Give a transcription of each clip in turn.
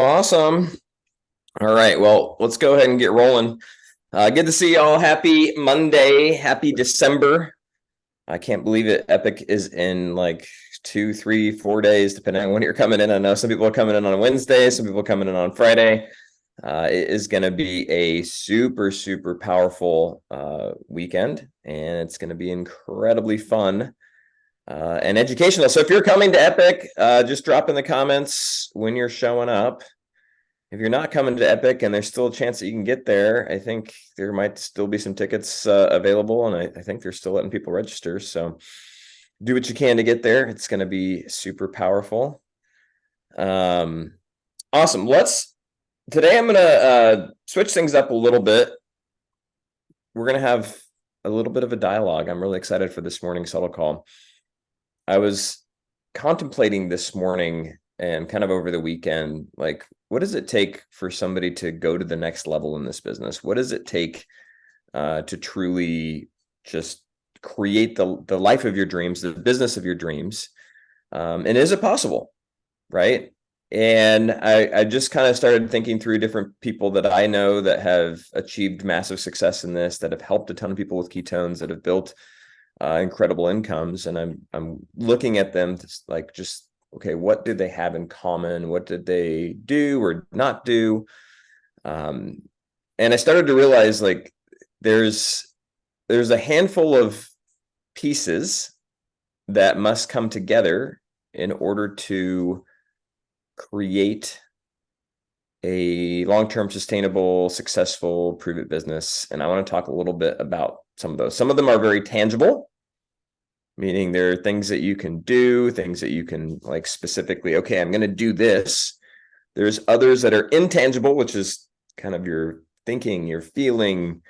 Awesome. All right. Well, let's go ahead and get rolling. Good to see y'all. Happy Monday. Happy December. I can't believe it. Epic is in like 2, 3, 4 days, depending on when you're coming in. I know some people are coming in on Wednesday, some people are coming in on Friday. It is going to be a super, super powerful weekend, and it's going to be incredibly fun and educational. So if you're coming to Epic, just drop in the comments when you're showing up. If you're not coming to Epic and there's still a chance that you can get there, I think there might still be some tickets available, and I think they're still letting people register. So do what you can to get there. It's going to be super powerful. Awesome. Today I'm going to switch things up a little bit. We're going to have a little bit of a dialogue. I'm really excited for this morning's Huddle call. I was contemplating this morning and kind of over the weekend, like, what does it take for somebody to go to the next level in this business? What does it take to truly just create the life of your dreams, the business of your dreams? And is it possible? Right. And I just kind of started thinking through different people that I know that have achieved massive success in this, that have helped a ton of people with ketones, that have built incredible incomes. And I'm looking at them like, just, okay, what did they have in common? What did they do or not do? And I started to realize, like, there's a handful of pieces that must come together in order to create a long-term, sustainable, successful, prove-it business. And I want to talk a little bit about some of those. Some of them are very tangible, meaning there are things that you can do, things that you can, like, specifically, okay, I'm going to do this. There's others that are intangible, which is kind of your thinking, your feeling,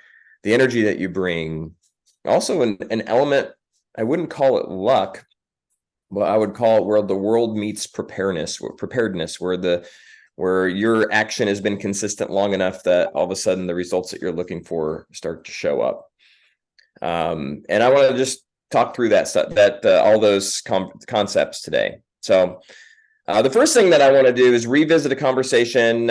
the energy that you bring. Also an element, I wouldn't call it luck, but I would call it where the world meets preparedness, where your action has been consistent long enough that all of a sudden the results that you're looking for start to show up. And I want to just talk through that stuff, all those concepts today. So the first thing that I want to do is revisit a conversation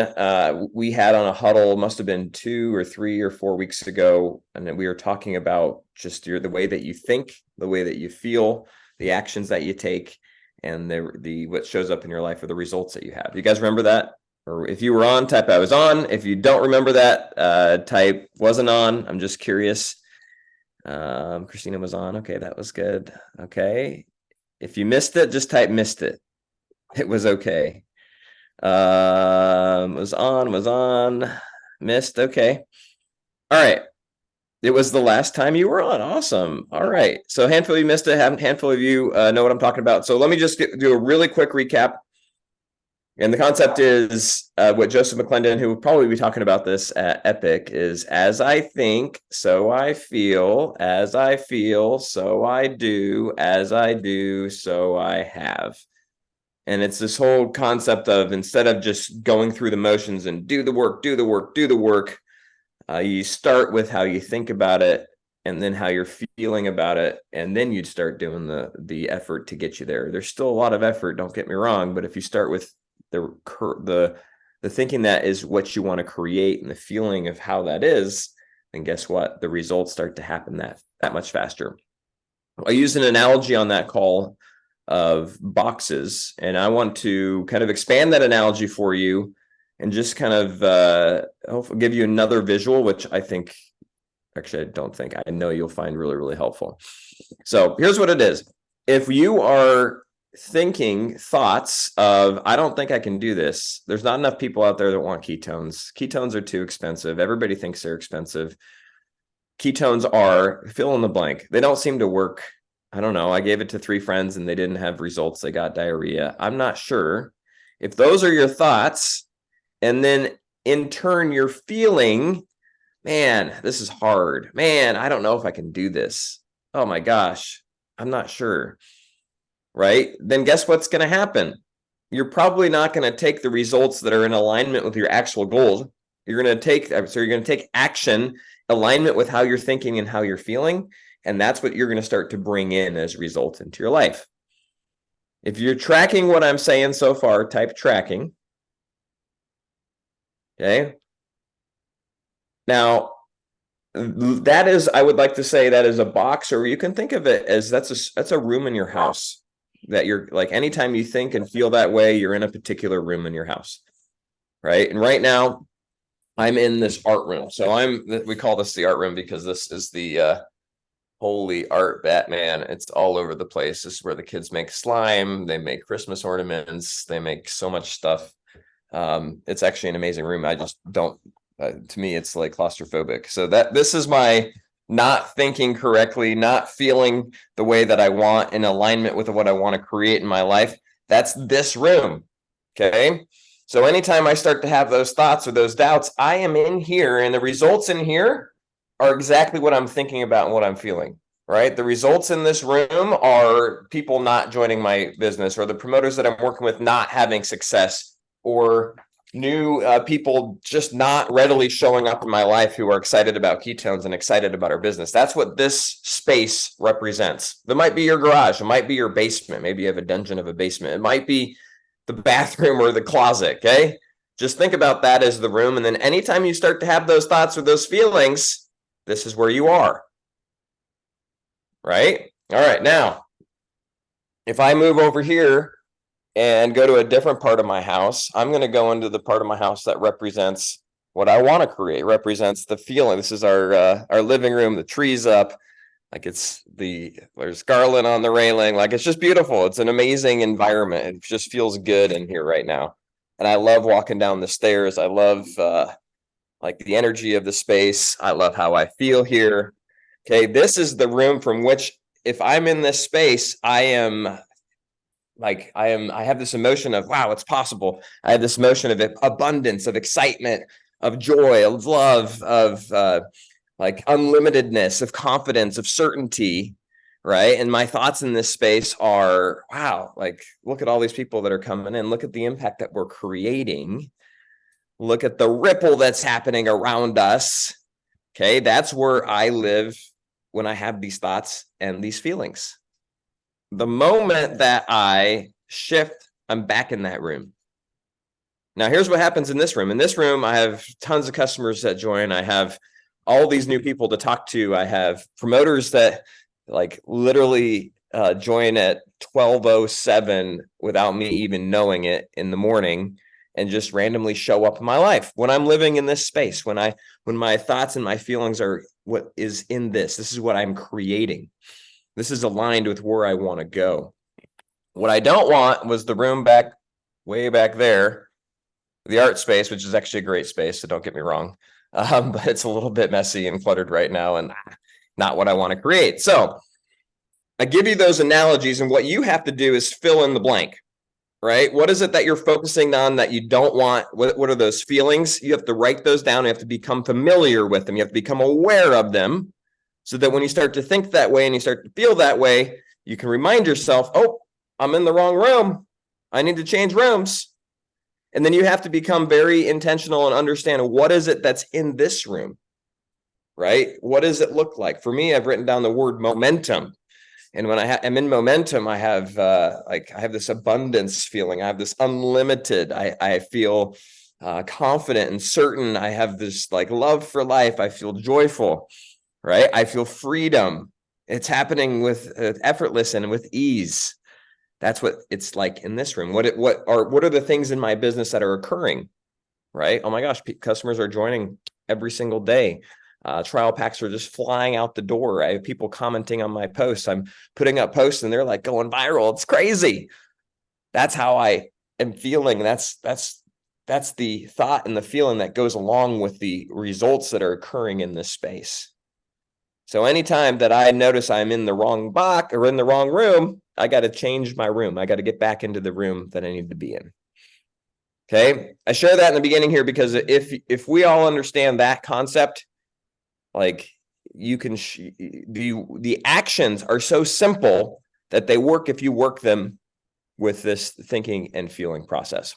we had on a huddle, must have been 2 or 3 or 4 weeks ago. And we were talking about just the way that you think, the way that you feel, the actions that you take, and the what shows up in your life, or the results that you have. You guys remember that? Or if you were on, type I was on. If you don't remember that, type wasn't on. I'm just curious. Christina was on. Okay, that was good. Okay. If you missed it, just type missed it. It was okay. Was on, missed. Okay. All right. It was the last time you were on. Awesome. All right. So a handful of you missed it. A handful of you know what I'm talking about. So let me just do a really quick recap. And the concept is what Joseph McClendon, who will probably be talking about this at Epic, is as I think, so I feel, as I feel, so I do, as I do, so I have. And it's this whole concept of, instead of just going through the motions and do the work, you start with how you think about it, and then how you're feeling about it, and then you'd start doing the effort to get you there. There's still a lot of effort, don't get me wrong, but if you start with the thinking that is what you want to create, and the feeling of how that is, then guess what? The results start to happen that much faster. I used an analogy on that call of boxes, and I want to kind of expand that analogy for you and just kind of hopefully give you another visual, which I know you'll find really, really helpful. So here's what it is. If you are thinking thoughts of, I don't think I can do this, there's not enough people out there that want ketones. Ketones are too expensive. Everybody thinks they're expensive. Ketones are, fill in the blank. They don't seem to work. I don't know. I gave it to 3 friends and they didn't have results. They got diarrhea. I'm not sure. If those are your thoughts, and then in turn you're feeling, man, this is hard. Man, I don't know if I can do this. Oh my gosh, I'm not sure. Right? Then guess what's going to happen? You're probably not going to take the results that are in alignment with your actual goals. You're going to take action, alignment with how you're thinking and how you're feeling. And that's what you're going to start to bring in as results into your life. If you're tracking what I'm saying so far, type tracking. Okay. Now, that is, I would like to say that is a box, or you can think of it as that's a room in your house that you're like, anytime you think and feel that way, you're in a particular room in your house. Right. And right now I'm in this art room. So we call this the art room because this is the holy art Batman. It's all over the place. This is where the kids make slime. They make Christmas ornaments. They make so much stuff. It's actually an amazing room. I just don't, to me, it's like claustrophobic. So this is my not thinking correctly, not feeling the way that I want in alignment with what I want to create in my life. That's this room. Okay. So anytime I start to have those thoughts or those doubts, I am in here, and the results in here are exactly what I'm thinking about and what I'm feeling, right? The results in this room are people not joining my business, or the promoters that I'm working with not having success, or new people just not readily showing up in my life who are excited about ketones and excited about our business. That's what this space represents. That might be your garage. It might be your basement. Maybe you have a dungeon of a basement. It might be the bathroom or the closet. Okay. Just think about that as the room. And then anytime you start to have those thoughts or those feelings, this is where you are. Right. All right. Now, if I move over here and go to a different part of my house, I'm going to go into the part of my house that represents what I want to create, represents the feeling. This is our living room, the tree's up, like there's garland on the railing, like it's just beautiful. It's an amazing environment. It just feels good in here right now. And I love walking down the stairs. I love like the energy of the space. I love how I feel here. Okay, this is the room from which, if I'm in this space, I have this emotion of, wow, it's possible. I have this emotion of abundance, of excitement, of joy, of love, of like unlimitedness, of confidence, of certainty, right? And my thoughts in this space are, wow, like, look at all these people that are coming in. Look at the impact that we're creating. Look at the ripple that's happening around us. Okay, that's where I live when I have these thoughts and these feelings. The moment that I shift, I'm back in that room. Now, here's what happens in this room. In this room, I have tons of customers that join. I have all these new people to talk to. I have promoters that like literally join at 12:07 without me even knowing it in the morning, and just randomly show up in my life when I'm living in this space, when my thoughts and my feelings are what is in this. This is what I'm creating. This is aligned with where I want to go. What I don't want was the room way back there, the art space, which is actually a great space, so don't get me wrong. But it's a little bit messy and cluttered right now, and not what I want to create. So I give you those analogies, and what you have to do is fill in the blank, right? What is it that you're focusing on that you don't want? What are those feelings? You have to write those down. You have to become familiar with them. You have to become aware of them, so that when you start to think that way and you start to feel that way, you can remind yourself, oh, I'm in the wrong room. I need to change rooms. And then you have to become very intentional and understand, what is it that's in this room, right? What does it look like? For me, I've written down the word momentum. And when I'm in momentum, I have I have this abundance feeling. I have this unlimited. I feel confident and certain. I have this like love for life. I feel joyful. Right? I feel freedom. It's happening with effortless and with ease. That's what it's like in this room. What are the things in my business that are occurring? Right? Oh my gosh, customers are joining every single day. Trial packs are just flying out the door. I have people commenting on my posts. I'm putting up posts and they're like going viral. It's crazy. That's how I am feeling. That's the thought and the feeling that goes along with the results that are occurring in this space. So anytime that I notice I'm in the wrong box or in the wrong room, I got to change my room. I got to get back into the room that I need to be in. Okay. I share that in the beginning here because if we all understand that concept, like you can, the actions are so simple that they work if you work them with this thinking and feeling process.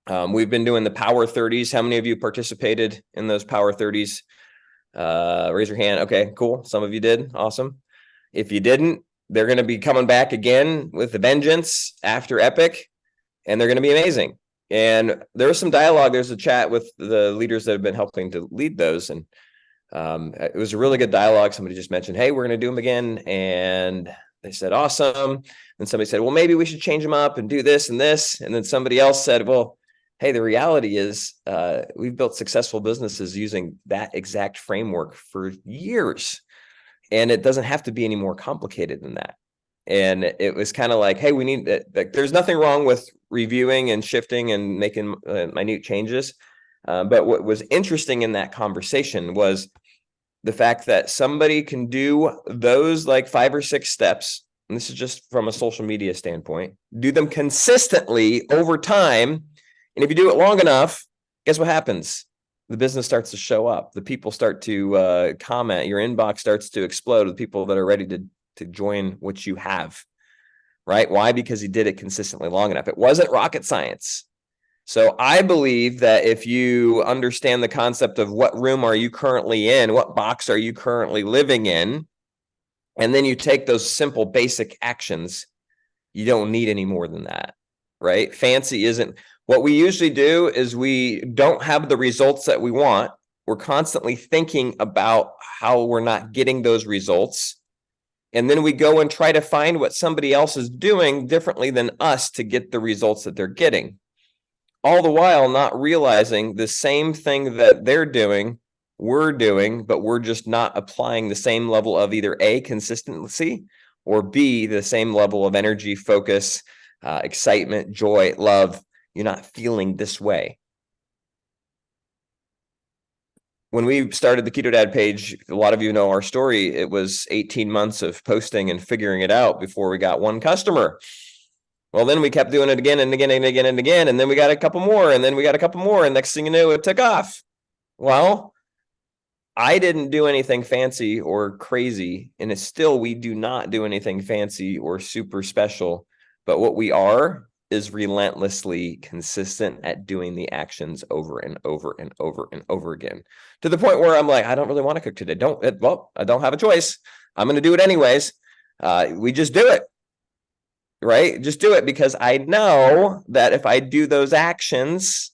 We've been doing the Power 30s. How many of you participated in those Power 30s? Raise your hand. Okay, cool. Some of you did. Awesome. If you didn't, they're going to be coming back again with a vengeance after Epic, and they're going to be amazing. And there was some dialogue. There's a chat with the leaders that have been helping to lead those. And it was a really good dialogue. Somebody just mentioned, hey, we're going to do them again. And they said, awesome. And somebody said, well, maybe we should change them up and do this and this. And then somebody else said, well, hey, the reality is we've built successful businesses using that exact framework for years. And it doesn't have to be any more complicated than that. And it was kind of like, hey, we need that. Like, there's nothing wrong with reviewing and shifting and making minute changes. But what was interesting in that conversation was the fact that somebody can do those like 5 or 6 steps. And this is just from a social media standpoint, do them consistently over time. And if you do it long enough, guess what happens? The business starts to show up. The people start to comment. Your inbox starts to explode with people that are ready to join what you have, right? Why? Because he did it consistently long enough. It wasn't rocket science. So I believe that if you understand the concept of what room are you currently in, what box are you currently living in, and then you take those simple basic actions, you don't need any more than that, right? Fancy isn't. What we usually do is we don't have the results that we want. We're constantly thinking about how we're not getting those results. And then we go and try to find what somebody else is doing differently than us to get the results that they're getting. All the while not realizing the same thing that they're doing, we're doing, but we're just not applying the same level of either A, consistency, or B, the same level of energy, focus, excitement, joy, love. You're not feeling this way. When we started the Keto Dad page, a lot of you know our story. It was 18 months of posting and figuring it out before we got one customer. Well, then we kept doing it again and again and again and again. And then we got a couple more, and then we got a couple more. And next thing you knew, it took off. Well, I didn't do anything fancy or crazy. And it's still, we do not do anything fancy or super special. But what we are is relentlessly consistent at doing the actions over and over and over and over again, to the point where I'm like, I don't really want to cook today. I don't have a choice. I'm going to do it anyways. We just do it, right? Just do it, because I know that if I do those actions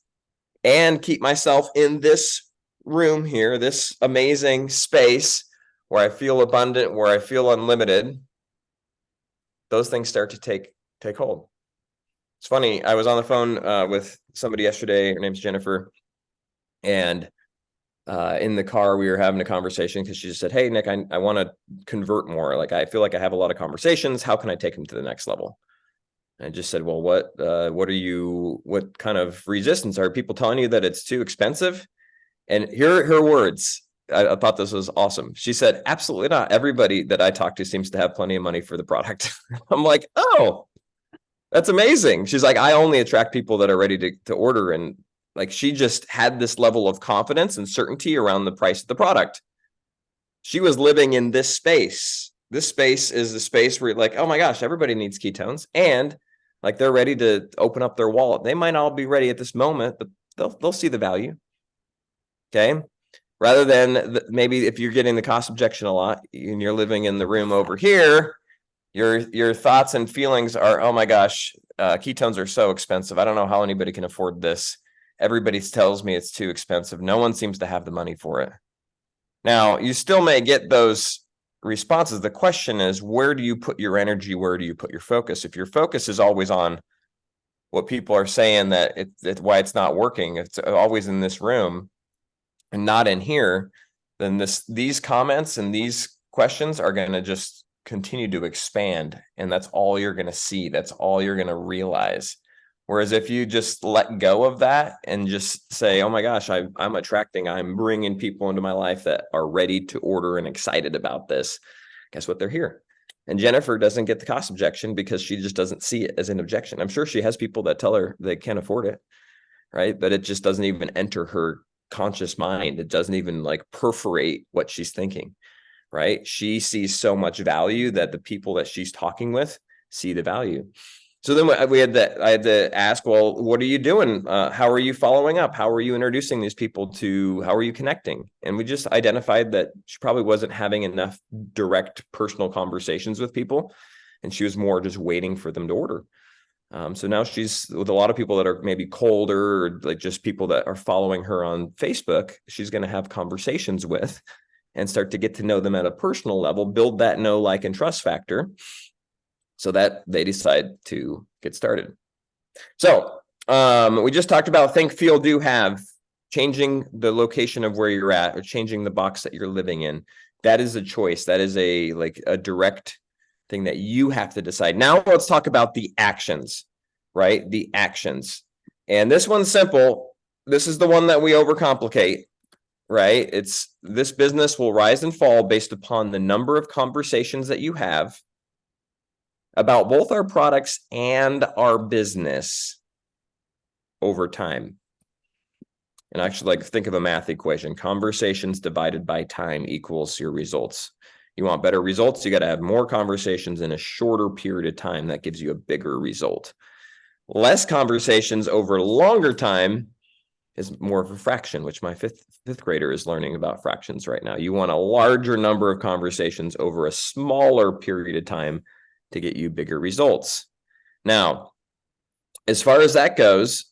and keep myself in this room here, this amazing space where I feel abundant, where I feel unlimited, those things start to take hold. It's funny. I was on the phone with somebody yesterday. Her name's Jennifer. And in the car, we were having a conversation because she just said, hey, Nick, I want to convert more. Like, I feel like I have a lot of conversations. How can I take them to the next level? And I just said, well, what kind of resistance? Are people telling you that it's too expensive? And here are her words. I thought this was awesome. She said, absolutely not. Everybody that I talk to seems to have plenty of money for the product. I'm like, oh, that's amazing. She's like, I only attract people that are ready to order. And like, she just had this level of confidence and certainty around the price of the product. She was living in this space. This space is the space where you're like, oh my gosh, everybody needs ketones. And like, they're ready to open up their wallet. They might not be ready at this moment, but they'll see the value. Okay. Rather than maybe if you're getting the cost objection a lot and you're living in the room over here, your thoughts and feelings are, oh my gosh, ketones are so expensive. I don't know how anybody can afford this. Everybody tells me it's too expensive. No one seems to have the money for it. Now, you still may get those responses. The question is, where do you put your energy? Where do you put your focus? If your focus is always on what people are saying that it's why it's not working, it's always in this room and not in here, then these comments and these questions are going to just continue to expand. And that's all you're going to see. That's all you're going to realize. Whereas if you just let go of that and just say, oh my gosh, I'm bringing people into my life that are ready to order and excited about this. Guess what? They're here. And Jennifer doesn't get the cost objection because she just doesn't see it as an objection. I'm sure she has people that tell her they can't afford it, right? But it just doesn't even enter her conscious mind. It doesn't even like perforate what she's thinking, right? She sees so much value that the people that she's talking with see the value. So then I had to ask, well, what are you doing? How are you following up? How are you introducing these people how are you connecting? And we just identified that she probably wasn't having enough direct personal conversations with people. And she was more just waiting for them to order. So now she's with a lot of people that are maybe colder, or like just people that are following her on Facebook. She's going to have conversations with and start to get to know them at a personal level, build that know, like, and trust factor so that they decide to get started. So we just talked about think, feel, do, have, changing the location of where you're at or changing the box that you're living in. That is a choice. That is a direct thing that you have to decide. Now let's talk about the actions, right? The actions. And this one's simple. This is the one that we overcomplicate, right? It's this business will rise and fall based upon the number of conversations that you have about both our products and our business over time. And actually, think of a math equation. Conversations divided by time equals your results. You want better results, you got to have more conversations in a shorter period of time. That gives you a bigger result. Less conversations over a longer time is more of a fraction, which my fifth grader is learning about fractions right now. You want a larger number of conversations over a smaller period of time to get you bigger results. Now, as far as that goes,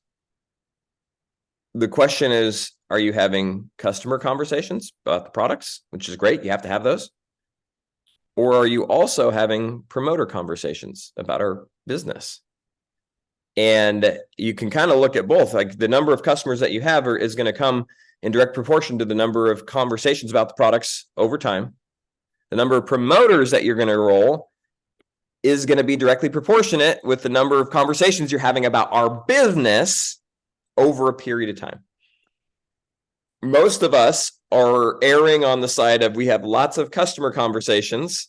the question is, are you having customer conversations about the products, which is great, you have to have those? Or are you also having promoter conversations about our business? And you can kind of look at both. Like the number of customers that you have is going to come in direct proportion to the number of conversations about the products over time. The number of promoters that you're going to roll is going to be directly proportionate with the number of conversations you're having about our business over a period of time. Most of us are erring on the side of we have lots of customer conversations,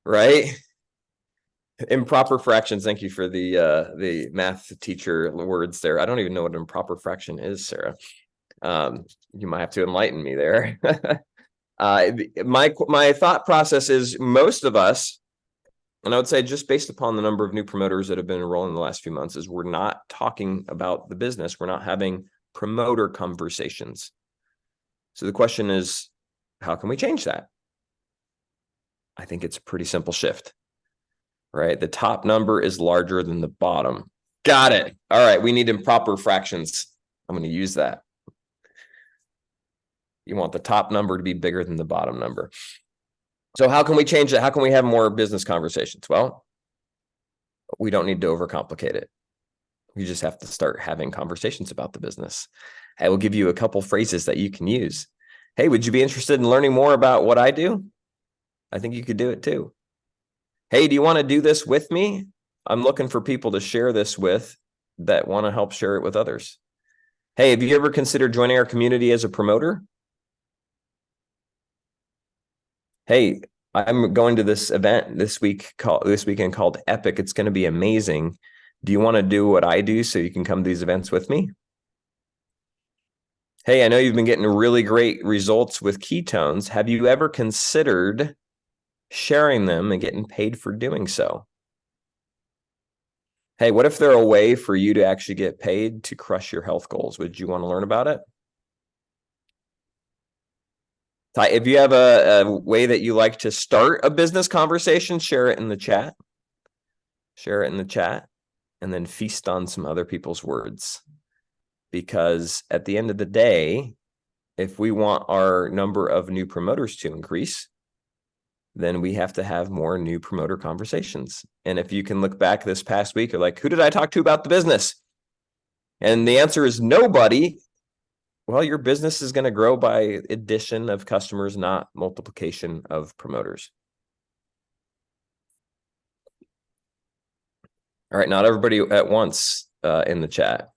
right? Improper fractions. Thank you for the math teacher words there. I don't even know what improper fraction is, Sarah. You might have to enlighten me there. My thought process is most of us, and I would say just based upon the number of new promoters that have been enrolling in the last few months, is we're not talking about the business. We're not having promoter conversations. So the question is, how can we change that? I think it's a pretty simple shift, right? The top number is larger than the bottom. Got it. All right. We need improper fractions. I'm going to use that. You want the top number to be bigger than the bottom number. So how can we change that? How can we have more business conversations? Well, we don't need to overcomplicate it. We just have to start having conversations about the business. I will give you a couple phrases that you can use. Hey, would you be interested in learning more about what I do? I think you could do it too. Hey, do you want to do this with me? I'm looking for people to share this with that want to help share it with others. Hey, have you ever considered joining our community as a promoter? Hey, I'm going to this event this weekend called Epic. It's going to be amazing. Do you want to do what I do so you can come to these events with me? Hey, I know you've been getting really great results with ketones. Have you ever considered sharing them and getting paid for doing so? Hey, what if they're a way for you to actually get paid to crush your health goals? Would you want to learn about it? If you have a way that you like to start a business conversation, share it in the chat. Share it in the chat and then feast on some other people's words. Because at the end of the day, if we want our number of new promoters to increase, then we have to have more new promoter conversations. And if you can look back this past week, you're like, who did I talk to about the business? And the answer is nobody. Well, your business is going to grow by addition of customers, not multiplication of promoters. All right, not everybody at once in the chat.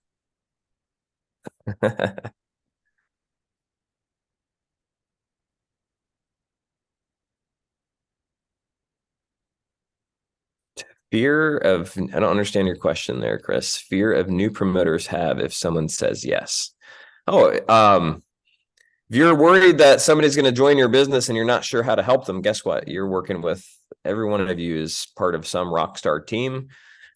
Fear of, I don't understand your question there, Chris. Fear of new promoters have if someone says yes. Oh, if you're worried that somebody's going to join your business and you're not sure how to help them, guess what? You're working with every one of you is part of some rock star team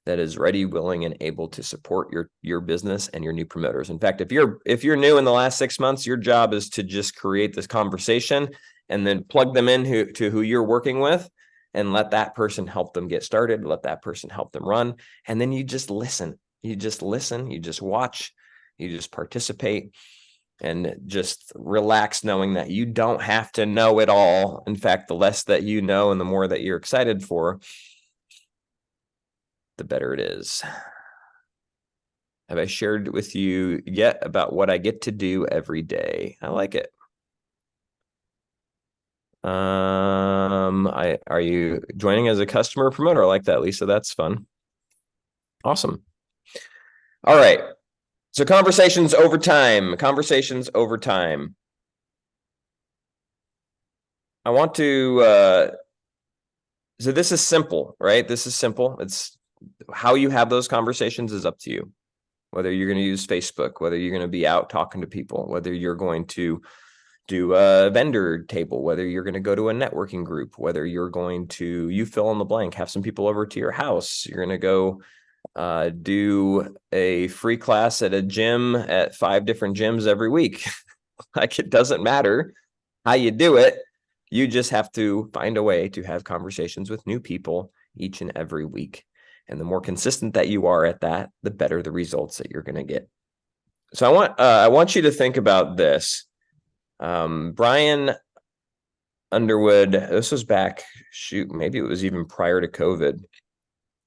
that is ready, willing, and able to support your business and your new promoters. In fact, if you're new in the last 6 months, your job is to just create this conversation and then plug them in to who you're working with. and let that person help them get started, let that person help them run. And then you just listen, you just watch, you just participate, and just relax knowing that you don't have to know it all. In fact, the less that you know and the more that you're excited for, the better it is. Have I shared with you yet about what I get to do every day? I like it. Are you joining as a customer or promoter? I like that, Lisa. That's fun. Awesome. All right. So conversations over time. I want to, so this is simple, right? This is simple. It's how you have those conversations is up to you. Whether you're going to use Facebook, whether you're going to be out talking to people, whether you're going to do a vendor table, whether you're going to go to a networking group, whether you're going to, you fill in the blank, have some people over to your house, you're going to go do a free class at a gym at 5 different gyms every week. Like, it doesn't matter how you do it. You just have to find a way to have conversations with new people each and every week. And the more consistent that you are at that, the better the results that you're going to get. So I want you to think about this. Brian Underwood, this was back, maybe it was even prior to COVID.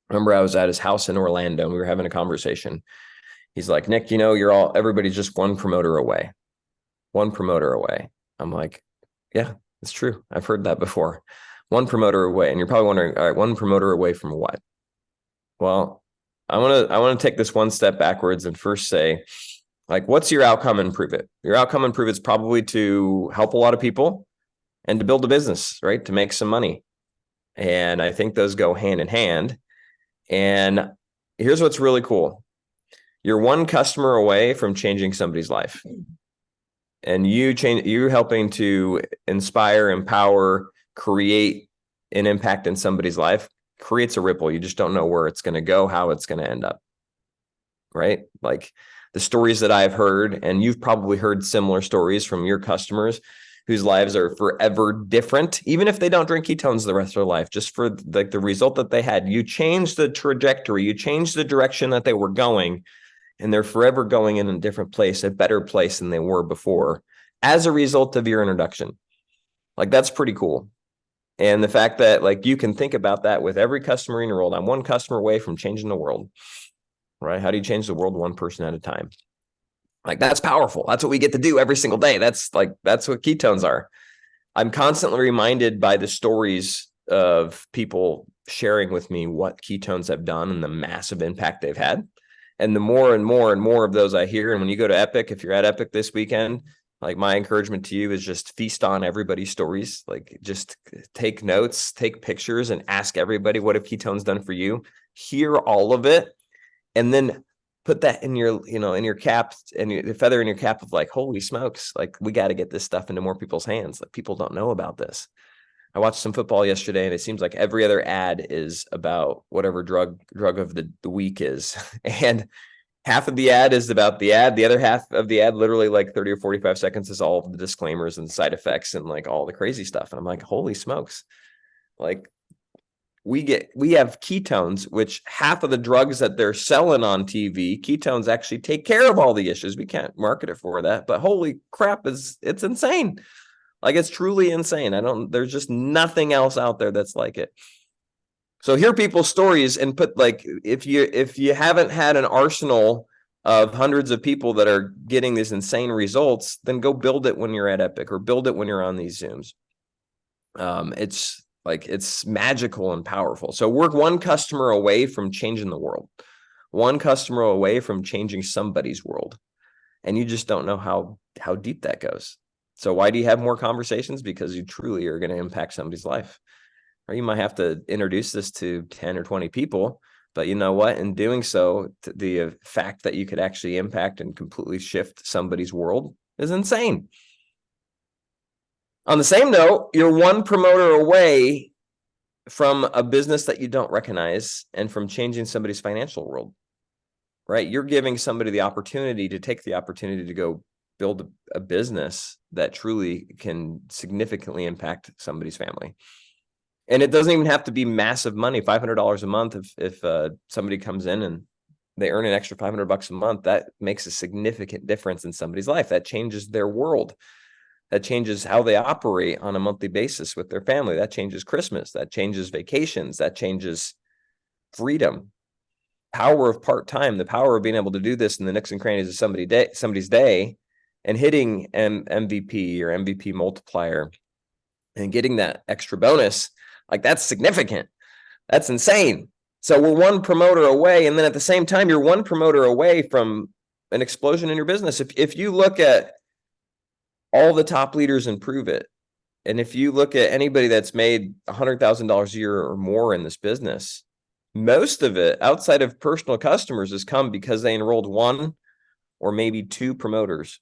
Remember, I was at his house in Orlando and we were having a conversation. He's like, Nick, everybody's just one promoter away. One promoter away. I'm like, yeah, it's true. I've heard that before. One promoter away. And you're probably wondering, all right, one promoter away from what? Well, I want to take this one step backwards and first say, like, what's your outcome and prove it? Your outcome and prove it's probably to help a lot of people and to build a business, right? To make some money. And I think those go hand in hand. And here's what's really cool. You're one customer away from changing somebody's life. And you're helping to inspire, empower, create an impact in somebody's life. Creates a ripple. You just don't know where it's going to go, how it's going to end up. Right? Like the stories that I've heard, and you've probably heard similar stories from your customers whose lives are forever different, even if they don't drink ketones the rest of their life, just for like the result that they had. You changed the trajectory, you changed the direction that they were going, and they're forever going in a different place, a better place than they were before as a result of your introduction. Like, that's pretty cool. And the fact that, like, you can think about that with every customer in your world. I'm one customer away from changing the world, right? How do you change the world one person at a time? Like, that's powerful. That's what we get to do every single day. That's what ketones are. I'm constantly reminded by the stories of people sharing with me what ketones have done and the massive impact they've had. And the more and more and more of those I hear, and when you go to Epic, if you're at Epic this weekend, like, my encouragement to you is just feast on everybody's stories. Like, just take notes, take pictures, and ask everybody, what have ketones done for you? Hear all of it, and then put that in your cap, and the feather in your cap of like, holy smokes, like, we got to get this stuff into more people's hands. Like, people don't know about this. I watched some football yesterday, and it seems like every other ad is about whatever drug of the week is. And half of the ad is about the ad. The other half of the ad, literally like 30 or 45 seconds, is all of the disclaimers and side effects and like all the crazy stuff. And I'm like, holy smokes. Like, we have ketones, which half of the drugs that they're selling on TV, ketones actually take care of all the issues. We can't market it for that, but holy crap, it's insane. Like, it's truly insane. There's just nothing else out there that's like it. So hear people's stories and put, like, if you haven't had an arsenal of hundreds of people that are getting these insane results, then go build it when you're at Epic or build it when you're on these Zooms. It's magical and powerful. So we're one customer away from changing the world, one customer away from changing somebody's world. And you just don't know how deep that goes. So why do you have more conversations? Because you truly are going to impact somebody's life. Or you might have to introduce this to 10 or 20 people, but you know what? In doing so, the fact that you could actually impact and completely shift somebody's world is insane. On the same note, you're one promoter away from a business that you don't recognize and from changing somebody's financial world, right? You're giving somebody the opportunity to take the opportunity to go build a business that truly can significantly impact somebody's family. And it doesn't even have to be massive money, $500 a month. If somebody comes in and they earn an extra $500 a month, that makes a significant difference in somebody's life. That changes their world. That changes how they operate on a monthly basis with their family. That changes Christmas. That changes vacations. That changes freedom. Power of part-time, the power of being able to do this in the nooks and crannies of somebody's day, and hitting MVP or MVP multiplier and getting that extra bonus, like that's significant. That's insane. So we're one promoter away. And then at the same time, you're one promoter away from an explosion in your business. If you look at all the top leaders and prove it, and if you look at anybody that's made $100,000 a year or more in this business, most of it outside of personal customers has come because they enrolled one or maybe two promoters,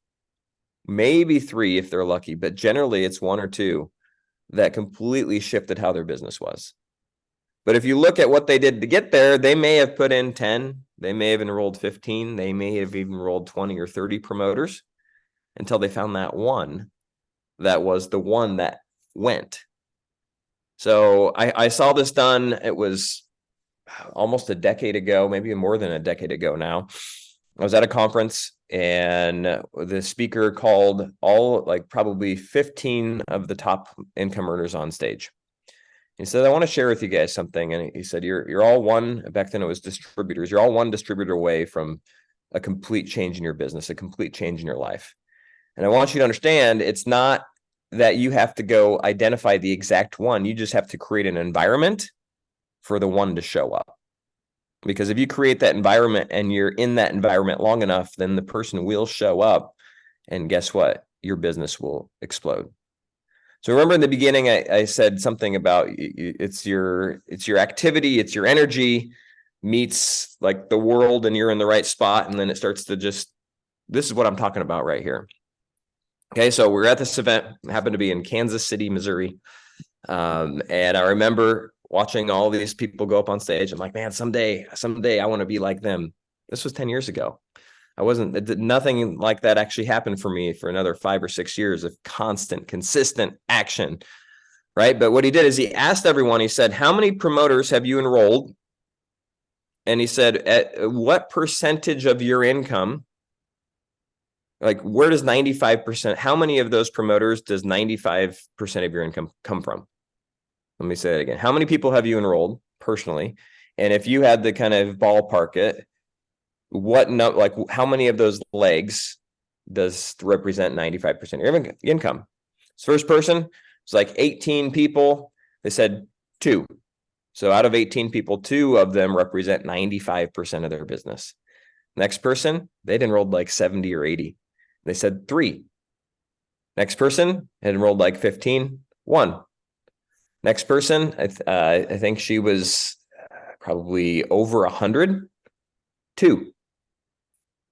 maybe three if they're lucky, but generally it's one or two that completely shifted how their business was. But if you look at what they did to get there, they may have put in 10, they may have enrolled 15, they may have even enrolled 20 or 30 promoters until they found that one that was the one that went. So I saw this done. It was almost a decade ago, maybe more than a decade ago now. I was at a conference and the speaker called probably 15 of the top income earners on stage. He said, I want to share with you guys something. And he said, you're all one, back then it was distributors. You're all one distributor away from a complete change in your business, a complete change in your life. And I want you to understand, it's not that you have to go identify the exact one. You just have to create an environment for the one to show up. Because if you create that environment and you're in that environment long enough, then the person will show up. And guess what? Your business will explode. So remember in the beginning, I said something about it's your activity, it's your energy meets like the world and you're in the right spot. And then it starts to this is what I'm talking about right here. Okay, so we're at this event, happened to be in Kansas City, Missouri. And I remember watching all these people go up on stage. I'm like, man, someday I want to be like them. This was 10 years ago. Nothing like that actually happened for me for another 5 or 6 years of constant, consistent action, right? But what he did is he asked everyone, he said, how many promoters have you enrolled? And he said, at what percentage of your income, like where does 95%, how many of those promoters does 95% of your income come from? Let me say that again. How many people have you enrolled personally? And if you had to kind of ballpark it, how many of those legs does represent 95% of your income? This first person, it's like 18 people. They said 2. So out of 18 people, 2 of them represent 95% of their business. Next person, they'd enrolled like 70 or 80. They said 3. Next person had enrolled like 15, 1. Next person, I think she was probably over 100, 2.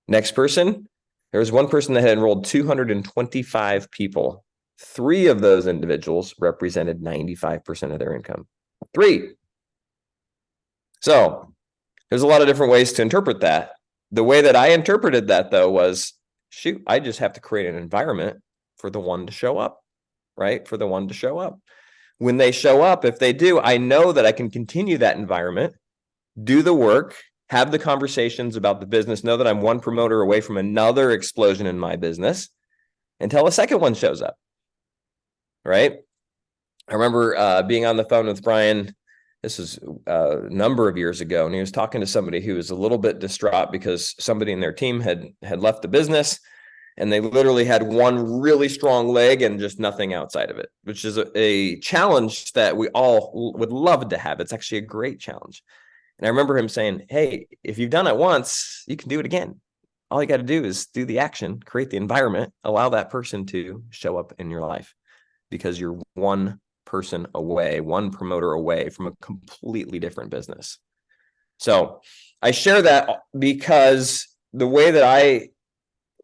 Next person, there was one person that had enrolled 225 people. 3 of those individuals represented 95% of their income. 3. So there's a lot of different ways to interpret that. The way that I interpreted that, though, was, shoot, I just have to create an environment for the one to show up, right? For the one to show up. When they show up, if they do, I know that I can continue that environment, do the work, have the conversations about the business, know that I'm one promoter away from another explosion in my business until a second one shows up, right? I remember being on the phone with Brian. This was a number of years ago, and he was talking to somebody who was a little bit distraught because somebody in their team had left the business, and they literally had one really strong leg and just nothing outside of it, which is a challenge that we all would love to have. It's actually a great challenge. And I remember him saying, hey, if you've done it once, you can do it again. All you got to do is do the action, create the environment, allow that person to show up in your life, because you're one person away, one promoter away from a completely different business. So I share that because the way that I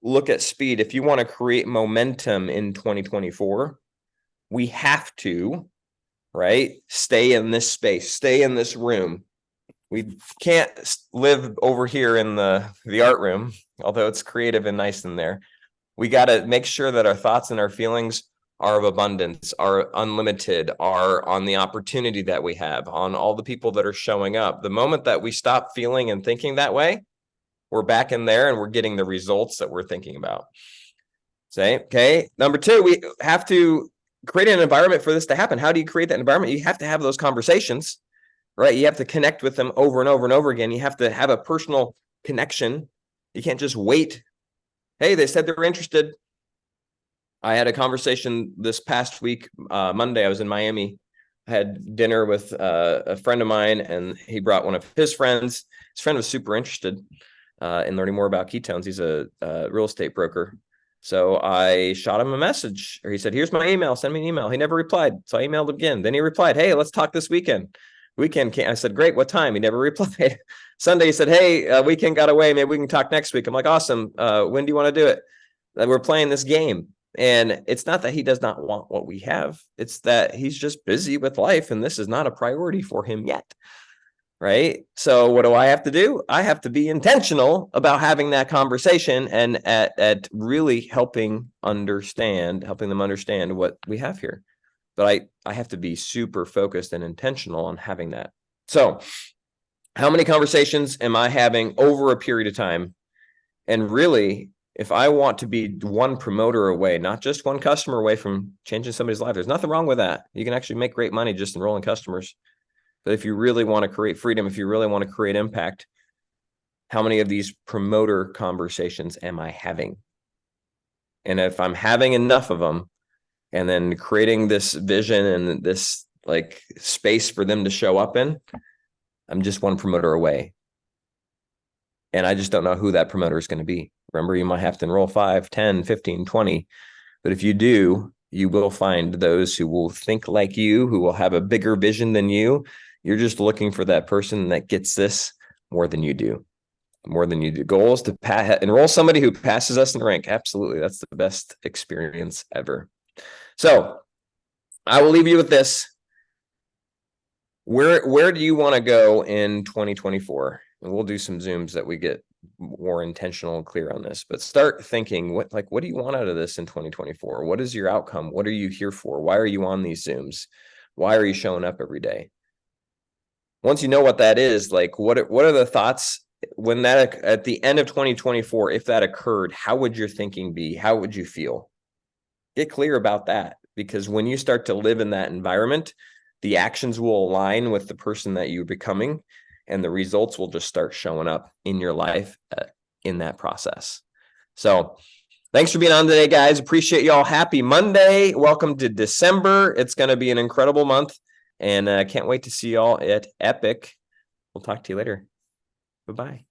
look at speed, if you want to create momentum in 2024, we have to, right, stay in this space, stay in this room. We can't live over here in the art room, although it's creative and nice in there. We got to make sure that our thoughts and our feelings are of abundance, are unlimited, are on the opportunity that we have, on all the people that are showing up. The moment that we stop feeling and thinking that way, we're back in there and we're getting the results that we're thinking about. Say, okay. Number two, we have to create an environment for this to happen. How do you create that environment? You have to have those conversations, right? You have to connect with them over and over and over again. You have to have a personal connection. You can't just wait. Hey, they said they're interested. I had a conversation this past week, Monday. I was in Miami. I had dinner with a friend of mine, and he brought one of his friends. His friend was super interested in learning more about ketones. He's a real estate broker. So I shot him a message, or he said, here's my email, send me an email. He never replied. So I emailed him again. Then he replied, hey, let's talk this weekend. I said, great, what time? He never replied. Sunday, he said, hey, weekend got away. Maybe we can talk next week. I'm like, awesome. When do you want to do it? We're playing this game. And it's not that he does not want what we have. It's that he's just busy with life, and this is not a priority for him yet. Right. So what do I have to do? I have to be intentional about having that conversation and at really helping them understand what we have here. But I have to be super focused and intentional on having that. So how many conversations am I having over a period of time? And really, if I want to be one promoter away, not just one customer away from changing somebody's life, there's nothing wrong with that. You can actually make great money just enrolling customers. But if you really want to create freedom, if you really want to create impact, how many of these promoter conversations am I having? And if I'm having enough of them, and then creating this vision and this like space for them to show up in, I'm just one promoter away. And I just don't know who that promoter is going to be. Remember, you might have to enroll 5, 10, 15, 20. But if you do, you will find those who will think like you, who will have a bigger vision than you. You're just looking for that person that gets this more than you do. More than you do. Goal is to enroll somebody who passes us in the rank. Absolutely. That's the best experience ever. So I will leave you with this. Where do you want to go in 2024? And we'll do some Zooms that we get more intentional and clear on this, but start thinking what do you want out of this in 2024? What is your outcome? What are you here for? Why are you on these Zooms? Why are you showing up every day? Once you know what that is, like what are the thoughts when that at the end of 2024, if that occurred, how would your thinking be? How would you feel? Get clear about that, because when you start to live in that environment, the actions will align with the person that you're becoming, and the results will just start showing up in your life in that process. So thanks for being on today, guys. Appreciate y'all. Happy Monday. Welcome to December. It's going to be an incredible month, and I can't wait to see y'all at Epic. We'll talk to you later. Bye-bye.